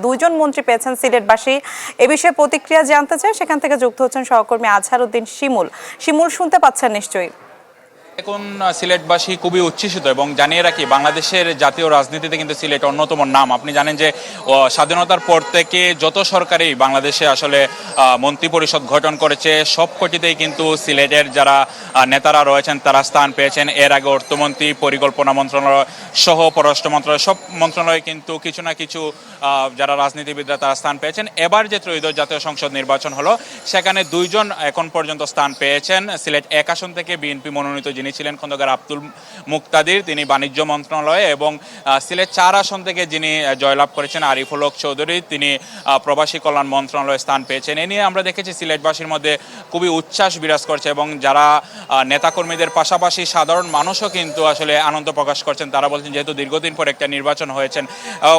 দুইজন মন্ত্রী পেয়েছেন সিলেটবাসী। এ বিষয়ে প্রতিক্রিয়া জানতে চাই, সেখান থেকে যুক্ত হচ্ছেন সহকর্মী আজহারউদ্দিন শিমুল। শিমুল, শুনতে পাচ্ছেন নিশ্চয়ই? এখন সিলেটবাসী খুবই উচ্ছ্বসিত এবং জানিয়ে রাখি বাংলাদেশের জাতীয় রাজনীতিতে কিন্তু সিলেট অন্যতম নাম। আপনি জানেন যে স্বাধীনতার পর থেকে যত সরকারই বাংলাদেশে আসলে মন্ত্রী পরিষদ গঠন করেছে সবকটিতেই কিন্তু সিলেটের যারা নেতারা রয়েছেন তারা স্থান পেয়েছেন। এর আগে অর্থমন্ত্রী, পরিকল্পনা মন্ত্রণালয় সহ পররাষ্ট্র মন্ত্রণালয় সব মন্ত্রণালয়ে কিন্তু কিছু না কিছু যারা রাজনীতিবিদরা তারা স্থান পেয়েছেন। এবার যে ত্রয়োদশ জাতীয় সংসদ নির্বাচন হলো সেখানে দুইজন এখন পর্যন্ত স্থান পেয়েছেন। সিলেট 1 আসন থেকে বিএনপি মনোনীত যিনি ছিলেন খন্দকার আব্দুল মুক্তাদির, তিনি বাণিজ্য মন্ত্রণালয়ে, এবং সিলেট 4 আসন থেকে যিনি জয়লাভ করেছেন আরিফুল হক চৌধুরী, তিনি প্রবাসী কল্যাণ মন্ত্রণালয়ে স্থান পেয়েছেন। এ নিয়ে আমরা দেখেছি সিলেটবাসীর মধ্যে খুবই উচ্ছ্বাস বিরাজ করছে এবং যারা নেতাকর্মীদের পাশাপাশি সাধারণ মানুষও কিন্তু আসলে আনন্দ প্রকাশ করছেন। তারা বলছেন যেহেতু দীর্ঘদিন পর একটা নির্বাচন হয়েছেন,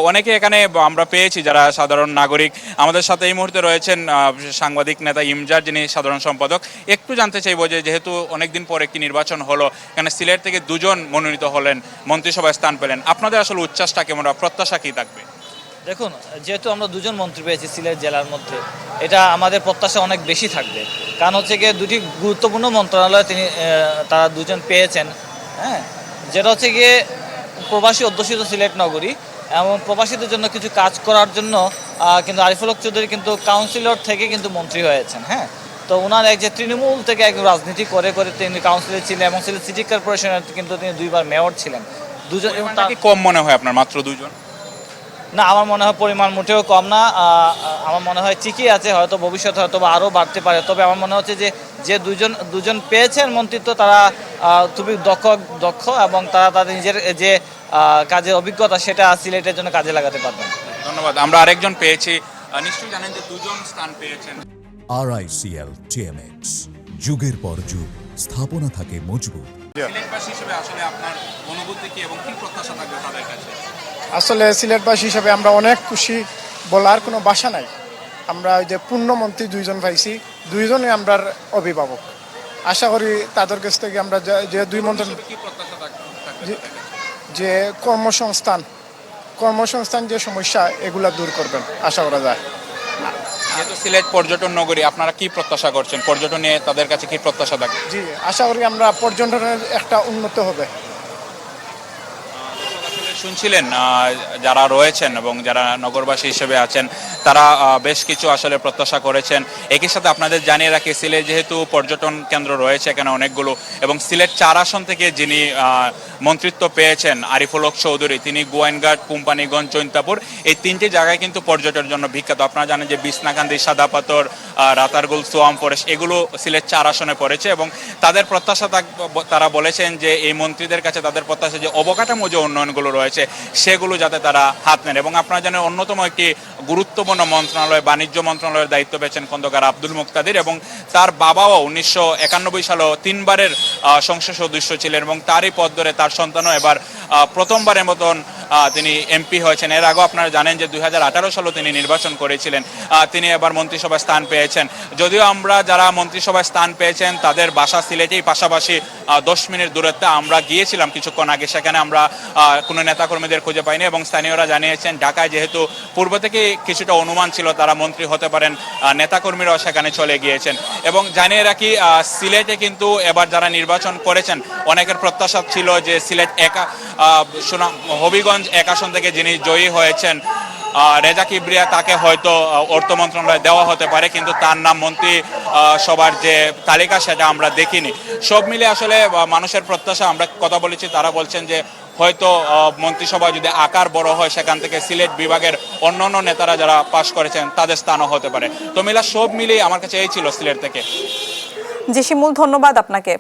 অনেকে এখানে আমরা পেয়েছি যারা সাধারণ নাগরিক। আমাদের সাথে এই মুহূর্তে রয়েছেন সাংবাদিক নেতা ইমজার, যিনি সাধারণ সম্পাদক। একটু জানতে চাইব যে যেহেতু অনেকদিন পর একটি নির্বাচন হলো, এখানে সিলেট থেকে দুজন মনোনীত হলেন, মন্ত্রিসভায় স্থান পেলেন, আপনাদের আসলে উচ্ছ্বাসটা কেমন, প্রত্যাশা কি থাকবে? দেখুন, যেহেতু আমরা দুজন মন্ত্রী পেয়েছি সিলেট জেলার মধ্যে, এটা আমাদের প্রত্যাশা অনেক বেশি থাকবে। কারণ হচ্ছে গিয়ে দুটি গুরুত্বপূর্ণ মন্ত্রণালয় তারা দুজন পেয়েছেন। হ্যাঁ, যেটা হচ্ছে গিয়ে প্রবাসী অধ্যুষিত সিলেট নগরী এবং প্রবাসীদের জন্য কিছু কাজ করার জন্য কিন্তু আরিফুল হক চৌধুরী কিন্তু কাউন্সিলর থেকে কিন্তু মন্ত্রী হয়েছেন। হ্যাঁ, তো ওনার এক যে তৃণমূল থেকে এক রাজনীতি করে তিনি কাউন্সিলর ছিলেন এবং সিলেট সিটি কর্পোরেশনের কিন্তু তিনি 2 বার মেয়র ছিলেন। দুজন কম মনে হয় আপনার, মাত্র দুজন? না, আমার মনে হয় পরিমাণ মোটেও কম না। আমার মনে হয় ঠিকই আছে, হয়তো ভবিষ্যতে হয়তো বা আরও বাড়তে পারে। তবে আমার মনে হচ্ছে যে দুজন পেয়েছেন মন্ত্রিত্ব, তারা খুবই দক্ষ এবং তারা তাদের নিজের যে কাজের অভিজ্ঞতা সেটা সিলেটের জন্য কাজে লাগাতে পারবেন। ধন্যবাদ। আমরা আরেকজন পেয়েছি, নিশ্চয়ই জানেন যে দুজন স্থান পেয়েছেন। RICL TMX, যুগের পর যুগ স্থাপনা থাকে মজবুত। সিলেটবাসী হিসেবে আসলে আপনার অনুভূতি কি এবং কি প্রত্যাশা থাকবে তাদের কাছে? আসলে সিলেটবাসী হিসাবে আমরা অনেক খুশি, বলার কোনো ভাষা নাই। আমরা ওই যে পূর্ণমন্ত্রী দুইজন পাইছি, দুইজনই আমরা অভিভাবক। আশা করি তাদের কাছ থেকে আমরা যে দুই মন্ত্রী যে কর্মসংস্থান যে সমস্যা এগুলা দূর করবেন আশা করা যায়। যেহেতু সিলেট পর্যটন নগরী, আপনারা কি প্রত্যাশা করছেন? পর্যটন নিয়ে তাদের কাছে কি প্রত্যাশা থাকবে? জি, আশা করি আমরা পর্যটনের একটা উন্নত হবে। শুনছিলেন যারা রয়েছেন এবং যারা নগরবাসী হিসেবে আছেন তারা বেশ কিছু আসলে প্রত্যাশা করেছেন। একই সাথে আপনাদের জানিয়ে রাখি, সিলেট যেহেতু পর্যটন কেন্দ্র রয়েছে এখানে অনেকগুলো, এবং সিলেট 4 আসন থেকে যিনি মন্ত্রিত্ব পেয়েছেন আরিফুল হক চৌধুরী, তিনি গোয়াইনঘাট, কোম্পানিগঞ্জ, জৈন্তাপুর এই 3টি জায়গায় কিন্তু পর্যটনের জন্য বিখ্যাত। আপনারা জানেন যে বিছনাকান্দি, সাদাপাথর, রাতারগুল, সোয়াম ফরেস্ট এগুলো সিলেট 4 আসনে পড়েছে এবং তাদের প্রত্যাশা তারা বলেছেন যে এই মন্ত্রীদের কাছে তাদের প্রত্যাশা যে অবকাঠামো যে উন্নয়নগুলো রয়েছে সেগুলো যাতে তারা হাত নেন। এবং আপনারা জানেন অন্যতম একটি গুরুত্বপূর্ণ মন্ত্রণালয় বাণিজ্য মন্ত্রণালয়ের দায়িত্ব পেয়েছেন খন্দকার আব্দুল মুক্তাদির, এবং তার বাবাও 1991 সালে 3 বারের সংসদ সদস্য ছিলেন এবং তারই পদ ধরে তার সন্তানও এবার প্রথমবারের মতন তিনি এমপি হয়েছেন। এর আগেও আপনারা জানেন যে 2018 সালে তিনি নির্বাচন করেছিলেন। তিনি এবার মন্ত্রিসভায় স্থান পেয়েছেন। যদিও আমরা যারা মন্ত্রিসভায় স্থান পেয়েছেন তাদের বাসা সিলেটেই, পাশাপাশি 10 মিনিট দূরত্বে আমরা গিয়েছিলাম কিছুক্ষণ আগে, সেখানে আমরা কোনো নেতাকর্মীদের খুঁজে পাইনি এবং স্থানীয়রা জানিয়েছেন ঢাকায় যেহেতু পূর্ব থেকে কিছুটা অনুমান ছিল তারা মন্ত্রী হতে পারেন, নেতাকর্মীরাও সেখানে চলে গিয়েছেন। এবং জানিয়ে রাখি, সিলেটে কিন্তু এবার যারা নির্বাচন করেছেন অনেকের প্রত্যাশা ছিল যে সিলেট হবিগঞ্জ 1 আসন থেকে যিনি জয়ী হয়েছেন রেজা কিবরিয়া, তাকে হয়তো অর্থ মন্ত্রণালয়ে দেওয়া হতে পারে, কিন্তু তার নাম মন্ত্রী সবার যে তালিকা সেটা আমরা দেখিনি। সব মিলে আসলে মানুষের প্রত্যাশা, আমরা কথা বলেছি তারা বলছেন যে হয়তো মন্ত্রিসভা যদি আকার বড় হয় সেখান থেকে সিলেট বিভাগের অন্যান্য নেতারা যারা পাশ করেছেন তাদের স্থানও হতে পারে। তো মিলা সব মিলিয়ে আমার কাছে এই ছিল সিলেট থেকে। জি শিমুল, ধন্যবাদ আপনাকে।